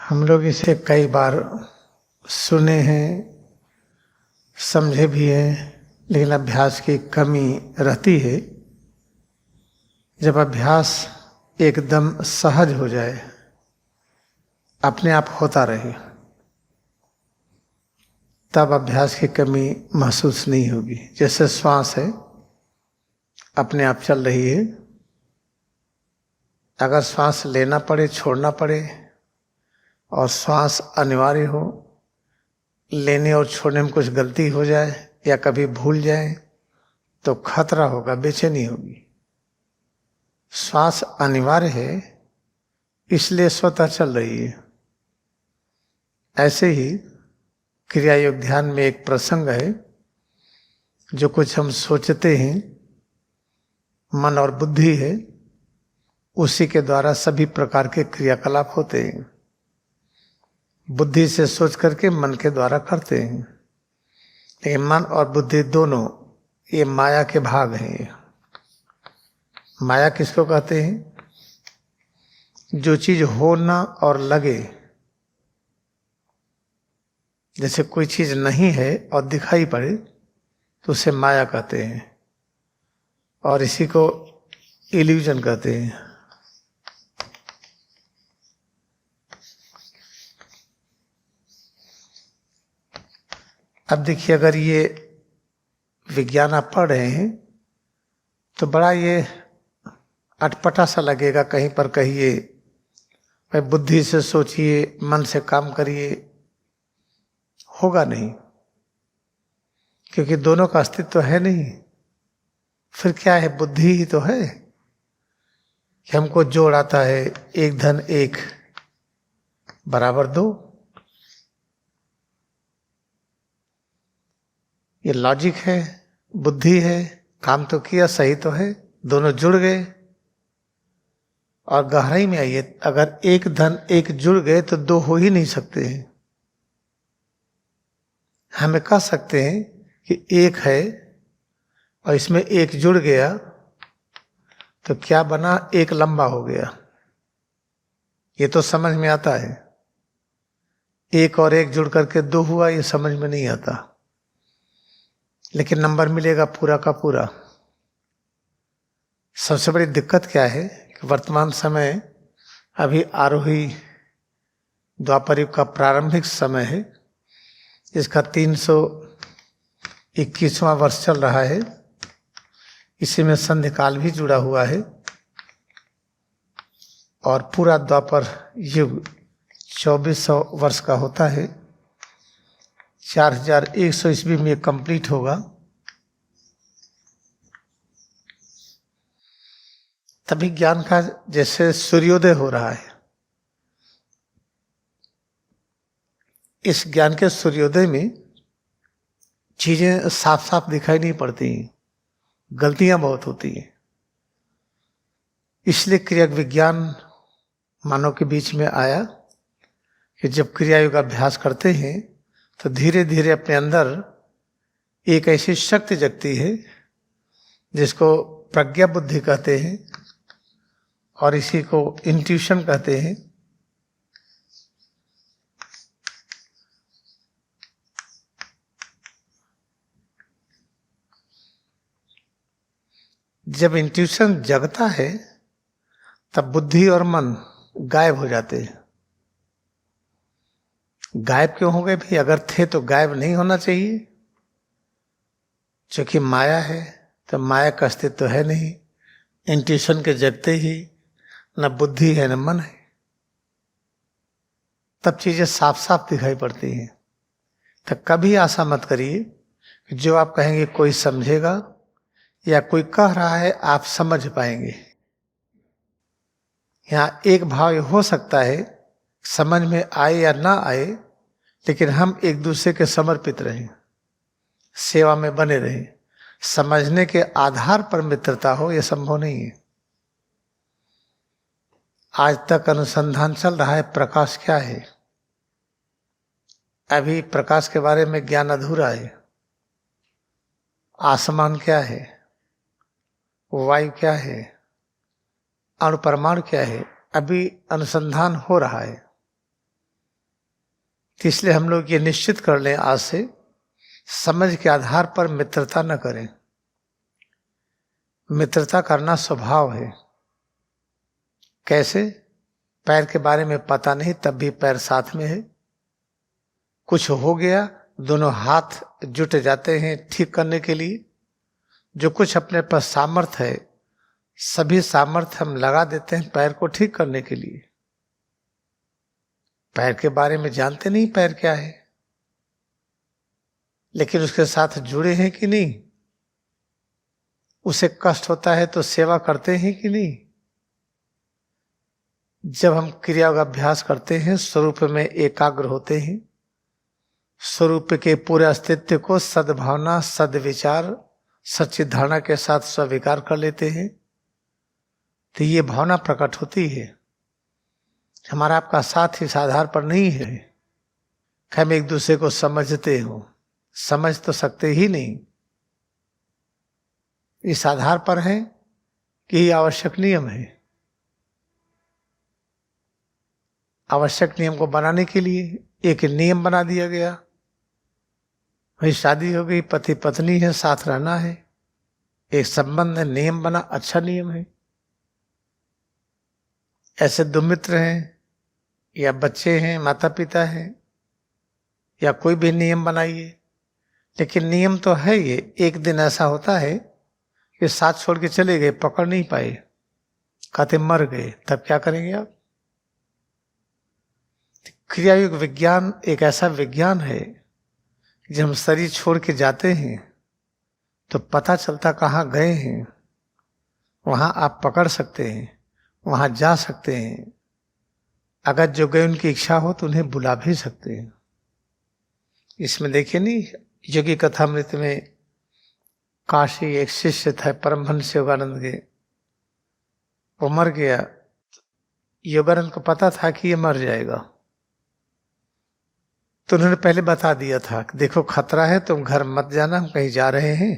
हम लोग इसे कई बार सुने हैं, समझे भी हैं, लेकिन अभ्यास की कमी रहती है। जब अभ्यास एकदम सहज हो जाए, अपने आप होता रहे, तब अभ्यास की कमी महसूस नहीं होगी। जैसे श्वास है, अपने आप चल रही है। अगर श्वास लेना पड़े, छोड़ना पड़े और श्वास अनिवार्य हो, लेने और छोड़ने में कुछ गलती हो जाए या कभी भूल जाए तो खतरा होगा, बेचैनी होगी। श्वास अनिवार्य है, इसलिए स्वतः चल रही है। ऐसे ही क्रिया योग ध्यान में एक प्रसंग है, जो कुछ हम सोचते हैं, मन और बुद्धि है, उसी के द्वारा सभी प्रकार के क्रियाकलाप होते हैं। बुद्धि से सोच करके मन के द्वारा करते हैं, लेकिन मन और बुद्धि दोनों ये माया के भाग हैं। माया किसको कहते हैं? जो चीज हो ना और लगे। जैसे कोई चीज नहीं है और दिखाई पड़े तो उसे माया कहते हैं, और इसी को इल्यूजन कहते हैं। अब देखिए, अगर ये विज्ञान आप पढ़ रहे हैं तो बड़ा ये अटपटा सा लगेगा। कहीं पर कहिए भाई बुद्धि से सोचिए, मन से काम करिए, होगा नहीं, क्योंकि दोनों का अस्तित्व है नहीं। फिर क्या है? बुद्धि ही तो है कि हमको जोड़ आता है, 1 धन 1 बराबर 2। ये लॉजिक है, बुद्धि है, काम तो किया, सही तो है, दोनों जुड़ गए। और गहराई में आइए, अगर 1 धन 1 जुड़ गए तो 2 हो ही नहीं सकते हैं। हमें कह सकते हैं कि 1 है और इसमें 1 जुड़ गया तो क्या बना? 1 लंबा हो गया। ये तो समझ में आता है। 1 और 1 जुड़ करके 2 हुआ, ये समझ में नहीं आता, लेकिन नंबर मिलेगा पूरा का पूरा। सबसे बड़ी दिक्कत क्या है कि वर्तमान समय अभी आरोही द्वापर युग का प्रारंभिक समय है। इसका 321वां वर्ष चल रहा है। इसी में संध्या काल भी जुड़ा हुआ है, और पूरा द्वापर युग 2400 वर्ष का होता है। 4100 ईस्वी में कंप्लीट होगा। तभी ज्ञान का जैसे सूर्योदय हो रहा है। इस ज्ञान के सूर्योदय में चीजें साफ साफ दिखाई नहीं पड़ती, गलतियां बहुत होती हैं। इसलिए क्रिया विज्ञान मानव के बीच में आया कि जब क्रिया योग अभ्यास करते हैं तो धीरे धीरे अपने अंदर एक ऐसी शक्ति जगती है जिसको प्रज्ञा बुद्धि कहते हैं, और इसी को इंट्यूशन कहते हैं। जब इंट्यूशन जगता है तब बुद्धि और मन गायब हो जाते हैं। गायब क्यों हो गए भाई? अगर थे तो गायब नहीं होना चाहिए। क्योंकि माया है तो माया का अस्तित्व तो है नहीं। इंट्यूशन के जगते ही न बुद्धि है न मन है, तब चीजें साफ साफ दिखाई पड़ती हैं। तो कभी आशा मत करिए कि जो आप कहेंगे कोई समझेगा या कोई कह रहा है आप समझ पाएंगे। यहाँ एक भाव ये हो सकता है, समझ में आए या ना आए, लेकिन हम एक दूसरे के समर्पित रहें, सेवा में बने रहें। समझने के आधार पर मित्रता हो, यह संभव नहीं है। आज तक अनुसंधान चल रहा है, प्रकाश क्या है। अभी प्रकाश के बारे में ज्ञान अधूरा है। आसमान क्या है, वायु क्या है, अणु परमाणु क्या है, अभी अनुसंधान हो रहा है। तो इसलिए हम लोग ये निश्चित कर लें आज से, समझ के आधार पर मित्रता न करें। मित्रता करना स्वभाव है। कैसे? पैर के बारे में पता नहीं तब भी पैर साथ में है। कुछ हो गया, दोनों हाथ जुट जाते हैं ठीक करने के लिए। जो कुछ अपने पास सामर्थ्य है, सभी सामर्थ्य हम लगा देते हैं पैर को ठीक करने के लिए। पैर के बारे में जानते नहीं पैर क्या है, लेकिन उसके साथ जुड़े हैं कि नहीं? उसे कष्ट होता है तो सेवा करते हैं कि नहीं? जब हम क्रिया का अभ्यास करते हैं, स्वरूप में एकाग्र होते हैं, स्वरूप के पूरे अस्तित्व को सद्भावना, सद्विचार, सच्चित धारणा के साथ स्वीकार कर लेते हैं, तो ये भावना प्रकट होती है। हमारा आपका साथ इस आधार पर नहीं है कि हम एक दूसरे को समझते हो, समझ तो सकते ही नहीं। इस आधार पर है कि ये आवश्यक नियम है। आवश्यक नियम को बनाने के लिए एक नियम बना दिया गया। भाई शादी हो गई, पति पत्नी है, साथ रहना है, एक संबंध है, नियम बना, अच्छा नियम है। ऐसे दो मित्र हैं या बच्चे हैं, माता पिता हैं, या कोई भी नियम बनाइए, लेकिन नियम तो है ये। एक दिन ऐसा होता है कि साथ छोड़ के चले गए, पकड़ नहीं पाए, कहते मर गए, तब क्या करेंगे आप? क्रियायुग विज्ञान एक ऐसा विज्ञान है, जब हम शरीर छोड़ के जाते हैं तो पता चलता कहाँ गए हैं। वहां आप पकड़ सकते हैं, वहां जा सकते हैं। अगर जो गए उनकी इच्छा हो तो उन्हें बुला भी सकते हैं। इसमें देखिए नहीं, योगी कथामृत में काशी एक शिष्य था परमहंस योगानंद के, वो मर गया। योगानंद को पता था कि ये मर जाएगा, तो उन्होंने पहले बता दिया था कि देखो खतरा है, तुम घर मत जाना, हम कहीं जा रहे हैं,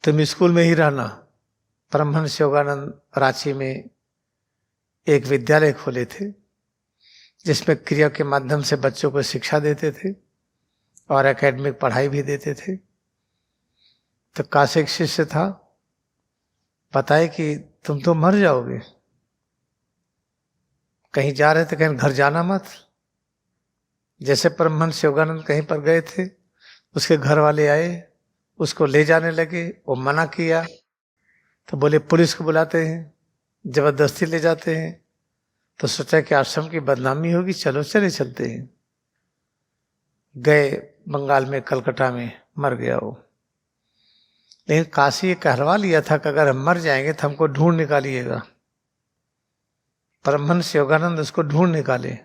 तुम स्कूल में ही रहना। परमहंस योगानंद रांची में एक विद्यालय खोले थे, जिसमें क्रिया के माध्यम से बच्चों को शिक्षा देते थे और एकेडमिक पढ़ाई भी देते थे। तो काशी एक शिष्य था, बताए कि तुम तो मर जाओगे, कहीं जा रहे थे, कहीं घर जाना मत। जैसे परमहंस योगानंद कहीं पर गए थे, उसके घर वाले आए, उसको ले जाने लगे, वो मना किया, तो बोले पुलिस को बुलाते हैं, जबरदस्ती ले जाते हैं। तो सोचा कि आश्रम की बदनामी होगी, चलो चले चलते हैं। गए बंगाल में, कलकत्ता में, मर गया वो। लेकिन काशी ये कहलवा लिया था कि अगर हम मर जाएंगे तो हमको ढूंढ निकालिएगा। परमहंस योगानंद उसको ढूंढ निकाले।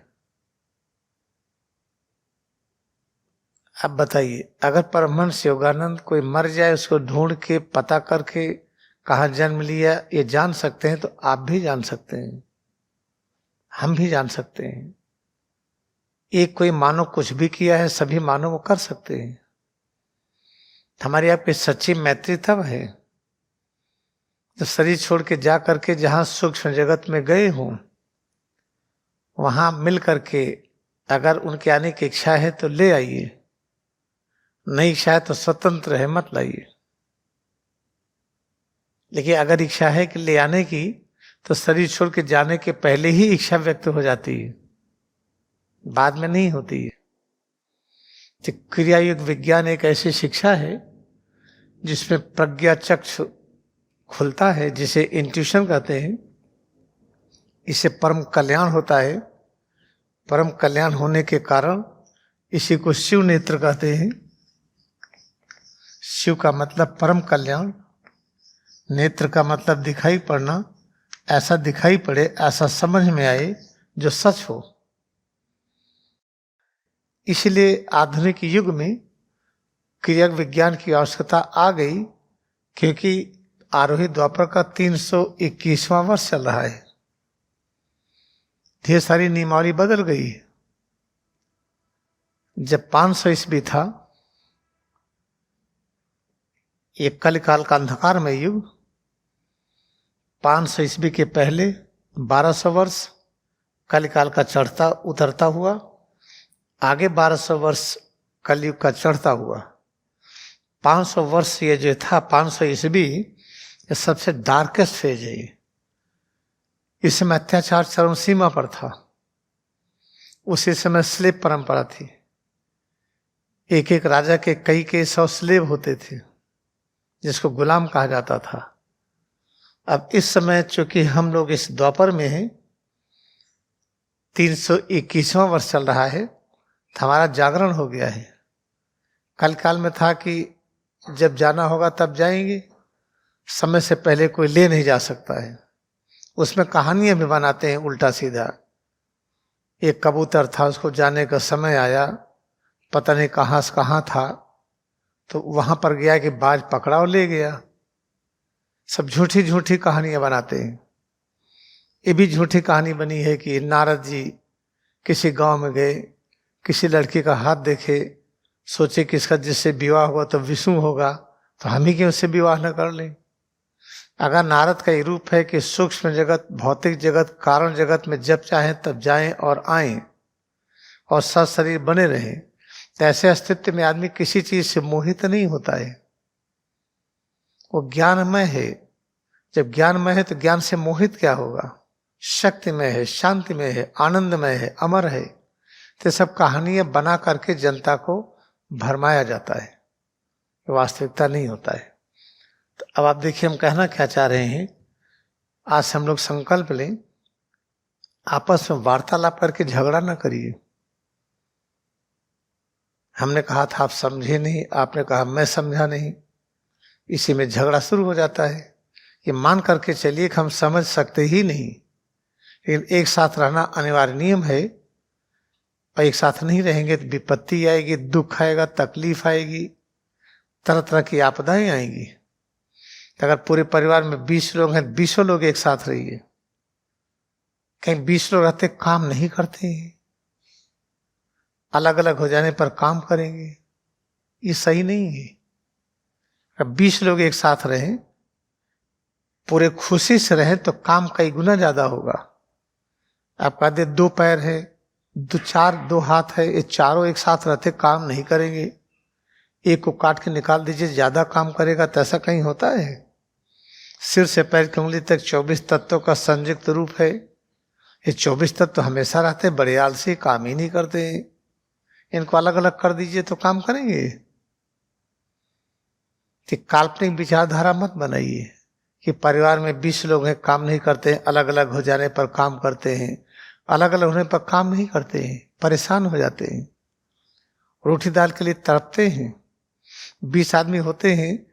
अब बताइए, अगर परमहंस योगानंद कोई मर जाए, उसको ढूंढ के पता करके कहाँ जन्म लिया ये जान सकते हैं, तो आप भी जान सकते हैं, हम भी जान सकते हैं। एक कोई मानव कुछ भी किया है, सभी मानव वो कर सकते हैं। हमारी आपकी सच्ची मैत्री तब है तो शरीर छोड़ के जा करके जहां सूक्ष्म जगत में गए हों, वहां मिल करके अगर उनके आने की इच्छा है तो ले आइए, नहीं इच्छा है तो स्वतंत्र है, मत लाइए। लेकिन अगर इच्छा है कि ले आने की, तो शरीर छोड़ के जाने के पहले ही इच्छा व्यक्त हो जाती है, बाद में नहीं होती है। तो क्रियायुग विज्ञान एक ऐसी शिक्षा है जिसमें प्रज्ञा चक्षु खुलता है, जिसे इंट्यूशन कहते हैं। इससे परम कल्याण होता है। परम कल्याण होने के कारण इसी को शिव नेत्र कहते हैं। शिव का मतलब परम कल्याण, नेत्र का मतलब दिखाई पड़ना, ऐसा दिखाई पड़े, ऐसा समझ में आए जो सच हो। इसलिए आधुनिक युग में क्रिया विज्ञान की आवश्यकता आ गई, क्योंकि आरोही द्वापर का 321वां वर्ष चल रहा है। ढेर सारी नियमावली बदल गई। जब 500 ईस्वी था, ये कलिकाल का अंधकारमय युग, 500 ईस्वी के पहले 1200 वर्ष कलिकाल का चढ़ता उतरता हुआ, आगे 1200 वर्ष कलयुग का चढ़ता हुआ, 500 वर्ष ये जो था, 500 ईस्वी, ये सबसे डार्केस्ट फेज है ये। इस समय अत्याचार चरम सीमा पर था। उसी समय स्लेव परंपरा थी। एक एक राजा के कई 100 स्लेव होते थे, जिसको गुलाम कहा जाता था। अब इस समय चूंकि हम लोग इस द्वापर में हैं, 321वां वर्ष चल रहा है, तो हमारा जागरण हो गया है। कल काल में था कि जब जाना होगा तब जाएंगे, समय से पहले कोई ले नहीं जा सकता है। उसमें कहानियां भी बनाते हैं उल्टा सीधा। एक कबूतर था, उसको जाने का समय आया, पता नहीं कहाँ से कहाँ था, तो वहां पर गया कि बाज पकड़ा और ले गया। सब झूठी झूठी कहानियां बनाते हैं। ये भी झूठी कहानी बनी है कि नारद जी किसी गांव में गए, किसी लड़की का हाथ देखे, सोचे कि इसका जिससे विवाह हुआ तो विष्णु होगा, तो हम ही क्यों उससे विवाह न कर लें। अगर नारद का ये रूप है कि सूक्ष्म जगत, भौतिक जगत, कारण जगत में जब चाहें तब जाएं और आएं और सत शरीर बने रहें, तो ऐसे अस्तित्व में आदमी किसी चीज से मोहित नहीं होता है। वो ज्ञानमय है। जब ज्ञानमय है तो ज्ञान से मोहित क्या होगा। शक्तिमय है, शांतिमय है, आनंदमय है, अमर है। तो सब कहानियां बना करके जनता को भरमाया जाता है, वास्तविकता नहीं होता है। तो अब आप देखिए हम कहना क्या चाह रहे हैं। आज हम लोग संकल्प लें, आपस में वार्तालाप करके झगड़ा ना करिए। हमने कहा था आप समझे नहीं, आपने कहा मैं समझा नहीं, इसी में झगड़ा शुरू हो जाता है। ये मान करके चलिए कि हम समझ सकते ही नहीं, लेकिन एक साथ रहना अनिवार्य नियम है। और एक साथ नहीं रहेंगे तो विपत्ति आएगी, दुख आएगा, तकलीफ आएगी, तरह तरह की आपदाएं आएंगी। अगर पूरे परिवार में 20 लोग हैं, 20 लोग एक साथ रहिए। कहीं 20 लोग रहते काम नहीं करते हैं, अलग अलग हो जाने पर काम करेंगे, ये सही नहीं है। अगर 20 लोग एक साथ रहें, पूरे खुशी से रहें, तो काम कई गुना ज्यादा होगा। आप कहते 2 पैर है, 2 हाथ है, ये चारों एक साथ रहते काम नहीं करेंगे। एक को काट के निकाल दीजिए, ज्यादा काम करेगा, तो ऐसा कहीं होता है। सिर से पैर की उंगली तक 24 तत्वों का संयुक्त रूप है। ये 24 तत्व हमेशा रहते, बड़े आलसी, काम ही नहीं करते। इनको अलग अलग कर दीजिए तो काम करेंगे। कि काल्पनिक विचारधारा मत बनाइए कि परिवार में 20 लोग हैं, काम नहीं करते हैं, अलग अलग हो जाने पर काम करते हैं। अलग अलग होने पर काम नहीं करते हैं, परेशान हो जाते हैं, रोटी दाल के लिए तड़पते हैं। 20 आदमी होते हैं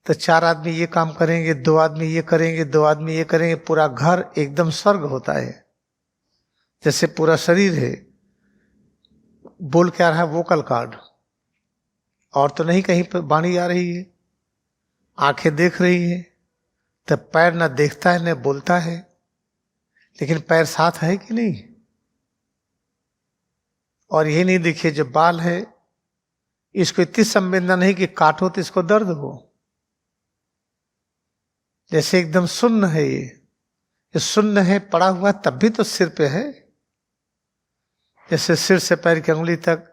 तो 4 आदमी ये काम करेंगे, 2 आदमी ये करेंगे, 2 आदमी ये करेंगे, पूरा घर एकदम स्वर्ग होता है। जैसे पूरा शरीर है, बोल क्या रहा है, वोकल कार्ड, और तो नहीं कहीं पर वाणी आ रही है, आंखें देख रही है, तब पैर न देखता है न बोलता है, लेकिन पैर साथ है कि नहीं। और ये नहीं देखिए जो बाल है, इसको इतनी संवेदना नहीं कि काटो तो इसको दर्द हो। जैसे एकदम सुन्न है, ये सुन्न है, पड़ा हुआ तब भी तो सिर पे है। जैसे सिर से पैर की उंगली तक,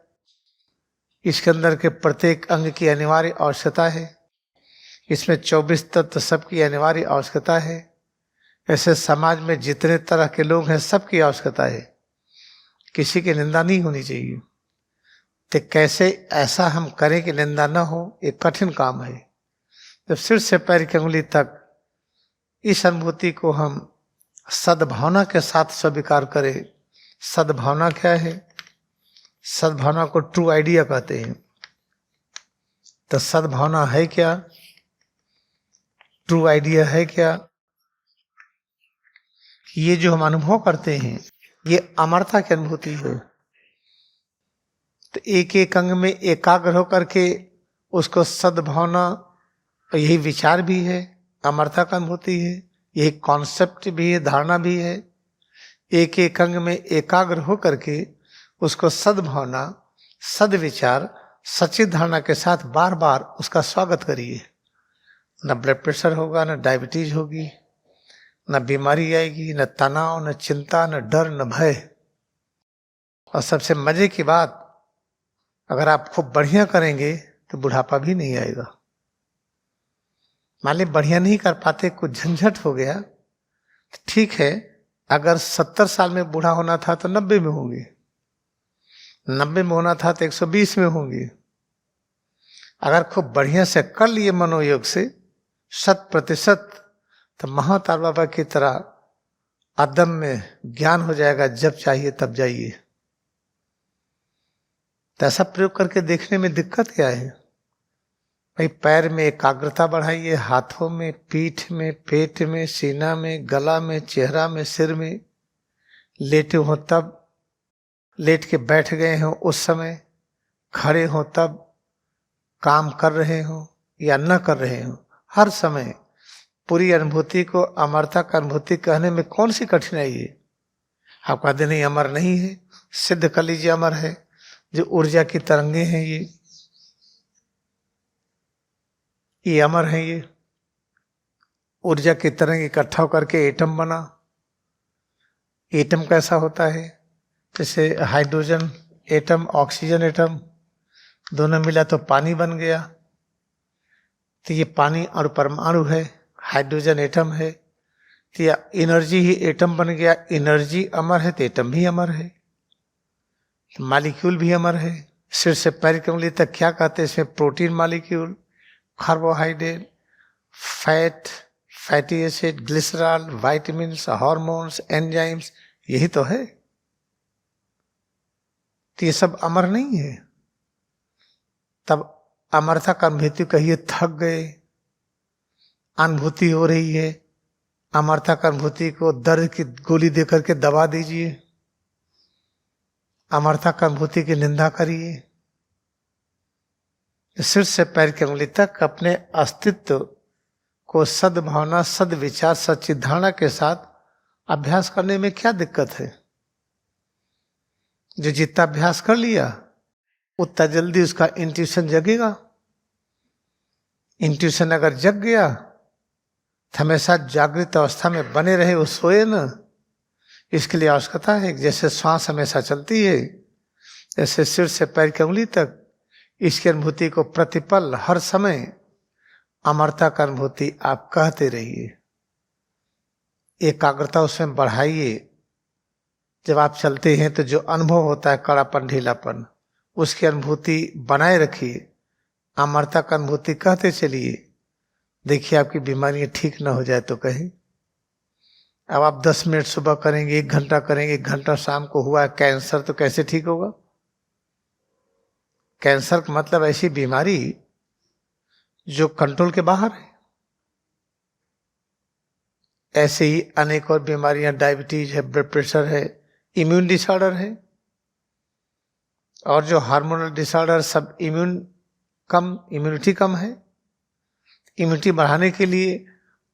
इसके अंदर के प्रत्येक अंग की अनिवार्य आवश्यकता है। इसमें 24 तत्व सबकी अनिवार्य आवश्यकता है। ऐसे समाज में जितने तरह के लोग हैं, सबकी आवश्यकता है, किसी की निंदा नहीं होनी चाहिए। तो कैसे ऐसा हम करें कि निंदा न हो, एक कठिन काम है। जब सिर से पैर की उंगली तक इस अनुभूति को हम सद्भावना के साथ स्वीकार करें। सद्भावना क्या है? सद्भावना को ट्रू आइडिया कहते हैं। तो सद्भावना है क्या? ट्रू आइडिया है क्या? ये जो हम अनुभव करते हैं, ये अमरता की अनुभूति है। तो एक एक अंग में एकाग्र होकर के उसको सद्भावना, यही विचार भी है, अमरता का अनुभूति है, यही कॉन्सेप्ट भी है, धारणा भी है। एक एक अंग में एकाग्र होकर के उसको सद्भावना, सद्विचार, सचित धारणा के साथ बार बार उसका स्वागत करिए। न ब्लड प्रेशर होगा, न डायबिटीज होगी, न बीमारी आएगी, न तनाव, न चिंता, न डर, न भय। और सबसे मजे की बात, अगर आप खूब बढ़िया करेंगे तो बुढ़ापा भी नहीं आएगा। मान ली बढ़िया नहीं कर पाते, कुछ झंझट हो गया, तो ठीक है, अगर 70 साल में बूढ़ा होना था तो 90 में होंगे, 90 में होना था तो 120 में होंगे। अगर खूब बढ़िया से कर लिए मनोयोग से 100%, तो महातार बाबा की तरह अदम में ज्ञान हो जाएगा, जब चाहिए तब जाइए। तो ऐसा प्रयोग करके देखने में दिक्कत क्या है भाई? पैर में एकाग्रता बढ़ाइए, हाथों में, पीठ में, पेट में, सीना में, गला में, चेहरा में, सिर में। लेटे हो तब, लेट के बैठ गए हो उस समय, खड़े हो तब, काम कर रहे हो या न कर रहे हो, हर समय पूरी अनुभूति को अमरता का अनुभूति कहने में कौन सी कठिनाई है? आप कहते नहीं अमर नहीं है, सिद्ध कर लीजिए अमर है। जो ऊर्जा की तरंगे हैं ये अमर है। ये ऊर्जा की तरंग इकट्ठा करके एटम बना। एटम कैसा होता है? जैसे हाइड्रोजन एटम, ऑक्सीजन एटम, दोनों मिला तो पानी बन गया। तो ये पानी और परमाणु है, हाइड्रोजन एटम है, तो या एनर्जी ही एटम बन गया। एनर्जी अमर है तो एटम भी अमर है, मॉलिक्यूल भी अमर है। सिर से पैर की उंगली तक क्या कहते हैं? इसमें protein molecule, carbohydrate, fat, fatty acid, glycerol, vitamins, hormones, enzymes, यही तो है। तो ये सब अमर नहीं है। तब अमरता का अनुभूति कहिए, थक गए, अनुभूति हो रही है, अमरता का अनुभूति को दर्द की गोली देकर के दबा दीजिए, अमरता का अनुभूति की निंदा करिए। सिर से पैर की उंगली तक अपने अस्तित्व को सद्भावना, सद्विचार, सच्चित धारणा के साथ अभ्यास करने में क्या दिक्कत है? जो जितना अभ्यास कर लिया उतना जल्दी उसका इंट्यूशन जगेगा। इंट्यूशन अगर जग गया तो हमेशा जागृत अवस्था में बने रहे, वो सोए न। इसके लिए आवश्यकता है, जैसे श्वास हमेशा चलती है, जैसे सिर से पैर की उंगली तक इसकी अनुभूति को प्रतिपल हर समय अमरता का अनुभूति आप कहते रहिए। एकाग्रता उसमें बढ़ाइए। जब आप चलते हैं तो जो अनुभव होता है कड़ापन, ढीलापन, उसकी अनुभूति बनाए रखिए। अमरता का अनुभूति कहते चलिए। देखिए आपकी बीमारियां ठीक ना हो जाए तो कहीं। अब आप 10 मिनट सुबह करेंगे, 1 घंटा करेंगे, 1 घंटा शाम को हुआ है कैंसर, तो कैसे ठीक होगा? कैंसर का मतलब ऐसी बीमारी जो कंट्रोल के बाहर है। ऐसे ही अनेक और बीमारियां, डायबिटीज है, ब्लड प्रेशर है, इम्यून डिसऑर्डर है, और जो हार्मोनल डिसऑर्डर, सब इम्यूनिटी कम है। इम्यूनिटी बढ़ाने के लिए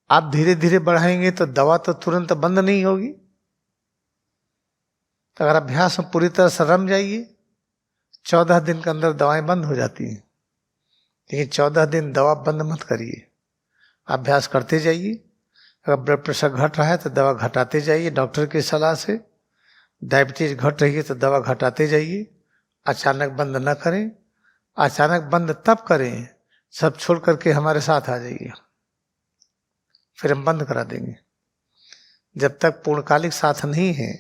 आप धीरे धीरे बढ़ाएंगे तो दवा तो तुरंत बंद नहीं होगी। तो अगर अभ्यास में पूरी तरह से रम जाइए, 14 दिन के अंदर दवाएं बंद हो जाती हैं। लेकिन 14 दिन दवा बंद मत करिए, अभ्यास करते जाइए। अगर ब्लड प्रेशर घट रहा है तो दवा घटाते जाइए डॉक्टर की सलाह से। डायबिटीज घट रही है तो दवा घटाते जाइए। अचानक बंद न करें। अचानक बंद तब करें, सब छोड़ करके हमारे साथ आ जाइए, फिर हम बंद करा देंगे। जब तक पूर्णकालिक साथ नहीं है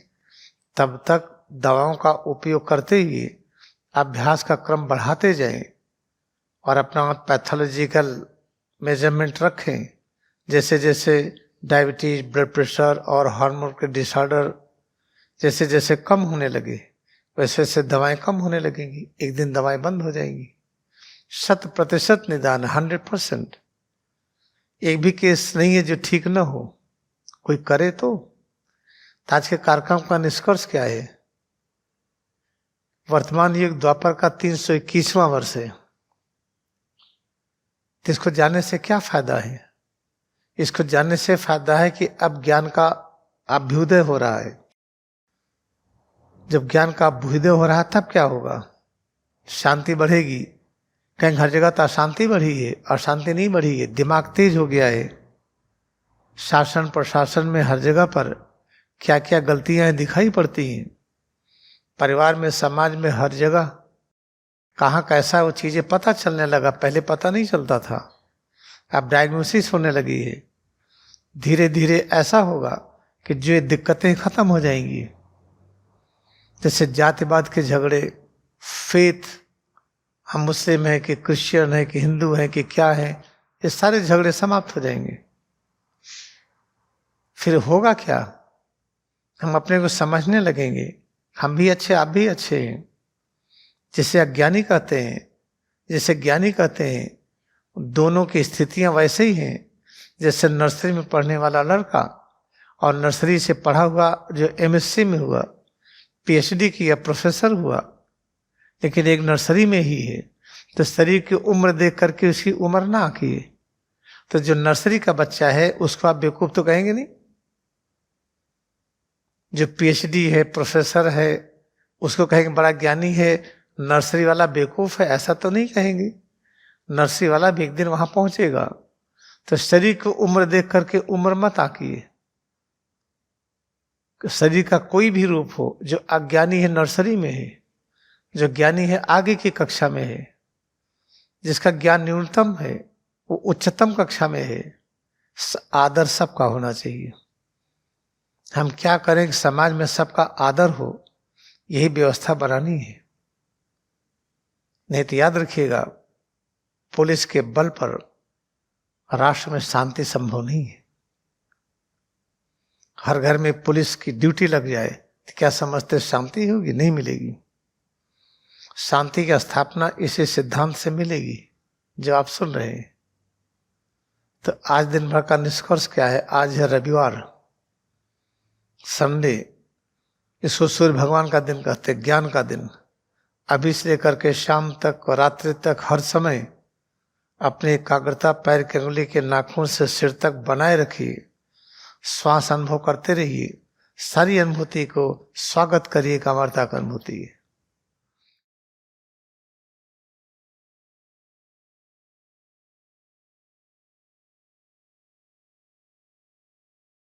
तब तक दवाओं का उपयोग करते हुए अभ्यास का क्रम बढ़ाते जाएं और अपना पैथोलॉजिकल मेजरमेंट रखें। जैसे जैसे डायबिटीज, ब्लड प्रेशर और हार्मोन के डिसऑर्डर जैसे जैसे कम होने लगे, वैसे वैसे दवाएं कम होने लगेंगी। एक दिन दवाएं बंद हो जाएंगी। 100% निदान, 100%। एक भी केस नहीं है जो ठीक न हो। कोई करे तो आज के कार्यक्रम का निष्कर्ष क्या है? वर्तमान युग द्वापर का 321वां वर्ष है। तो इसको जानने से क्या फायदा है? इसको जानने से फायदा है कि अब ज्ञान का अभ्युदय हो रहा है। जब ज्ञान का अभ्युदय हो रहा है तब क्या होगा? शांति बढ़ेगी। कहीं हर जगह तो अशांति बढ़ी है, अशांति नहीं बढ़ी है, दिमाग तेज हो गया है। शासन प्रशासन में हर जगह पर क्या क्या गलतियां दिखाई पड़ती हैं। परिवार में, समाज में, हर जगह कहाँ कैसा वो चीजें पता चलने लगा। पहले पता नहीं चलता था, अब डायग्नोसिस होने लगी है। धीरे धीरे ऐसा होगा कि जो ये दिक्कतें खत्म हो जाएंगी। जैसे जातिवाद के झगड़े, फेथ, हम मुस्लिम हैं कि क्रिश्चियन है कि हिंदू है कि क्या है, ये सारे झगड़े समाप्त हो जाएंगे। फिर होगा क्या, हम अपने को समझने लगेंगे, हम भी अच्छे आप भी अच्छे हैं। जिसे अज्ञानी कहते हैं, जिसे ज्ञानी कहते हैं, दोनों की स्थितियां वैसे ही हैं जैसे नर्सरी में पढ़ने वाला लड़का और नर्सरी से पढ़ा हुआ जो एमएससी में हुआ, पीएचडी किया, प्रोफेसर हुआ, लेकिन एक नर्सरी में ही है। तो शरीर की उम्र देख करके उसकी उम्र ना आकी। तो जो नर्सरी का बच्चा है उसको आप बेवकूफ तो कहेंगे नहीं, जो पीएचडी है, प्रोफेसर है, उसको कहेंगे बड़ा ज्ञानी है। नर्सरी वाला बेवकूफ है ऐसा तो नहीं कहेंगे, नर्सरी वाला भी एक दिन वहां पहुंचेगा। तो शरीर को उम्र देख करके उम्र मत आकिए। शरीर का कोई भी रूप हो, जो अज्ञानी है नर्सरी में है, जो ज्ञानी है आगे की कक्षा में है, जिसका ज्ञान न्यूनतम है वो उच्चतम कक्षा में है। आदर सबका होना चाहिए। हम क्या करें कि समाज में सबका आदर हो, यही व्यवस्था बनानी है। नहीं तो याद रखिएगा, पुलिस के बल पर राष्ट्र में शांति संभव नहीं है। हर घर में पुलिस की ड्यूटी लग जाए तो क्या समझते शांति होगी? नहीं मिलेगी। शांति की स्थापना इसी सिद्धांत से मिलेगी जो आप सुन रहे हैं। तो आज दिन भर का निष्कर्ष क्या है? आज है रविवार, संडे। इसको सूर्य भगवान का दिन कहते, ज्ञान का दिन। अभी से लेकर के शाम तक और रात्रि तक हर समय अपनी एकाग्रता पैर की अंगुली के नाखून से सिर तक बनाए रखिए। श्वास अनुभव करते रहिए। सारी अनुभूति को स्वागत करिए, अमरता की अनुभूति है।